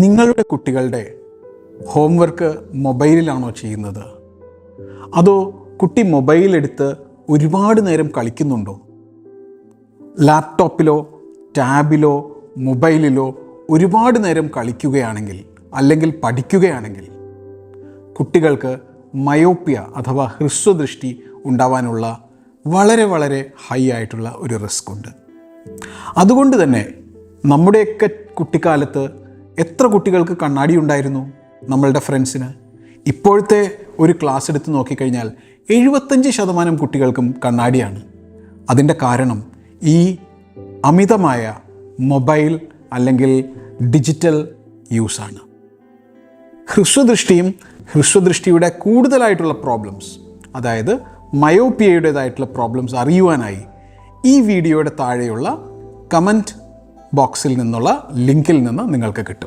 നിങ്ങളുടെ കുട്ടികളുടെ ഹോംവർക്ക് മൊബൈലിലാണോ ചെയ്യുന്നത്? അതോ കുട്ടി മൊബൈലെടുത്ത് ഒരുപാട് നേരം കളിക്കുന്നുണ്ടോ? ലാപ്ടോപ്പിലോ ടാബിലോ മൊബൈലിലോ ഒരുപാട് നേരം കളിക്കുകയാണെങ്കിൽ അല്ലെങ്കിൽ പഠിക്കുകയാണെങ്കിൽ കുട്ടികൾക്ക് മയോപ്പിയ അഥവാ ഹ്രസ്വദൃഷ്ടി ഉണ്ടാവാനുള്ള വളരെ ഹൈ ആയിട്ടുള്ള ഒരു റിസ്ക് ഉണ്ട്. അതുകൊണ്ട് തന്നെ നമ്മുടെയൊക്കെ കുട്ടിക്കാലത്ത് എത്ര കുട്ടികൾക്ക് കണ്ണാടി ഉണ്ടായിരുന്നു നമ്മളുടെ ഫ്രണ്ട്സിന്? ഇപ്പോഴത്തെ ഒരു ക്ലാസ് എടുത്ത് നോക്കിക്കഴിഞ്ഞാൽ 75% കുട്ടികൾക്കും കണ്ണാടിയാണ്. അതിൻ്റെ കാരണം ഈ അമിതമായ മൊബൈൽ അല്ലെങ്കിൽ ഡിജിറ്റൽ യൂസാണ്. ഹ്രസ്വദൃഷ്ടിയുടെ കൂടുതലായിട്ടുള്ള പ്രോബ്ലംസ്, അതായത് മയോപ്പിയയുടേതായിട്ടുള്ള പ്രോബ്ലംസ് അറിയുവാനായി ഈ വീഡിയോയുടെ താഴെയുള്ള കമൻറ്റ് ബോക്സിൽ നിന്നുള്ള ലിങ്കിൽ നിന്ന് നിങ്ങൾക്ക് കിട്ടും.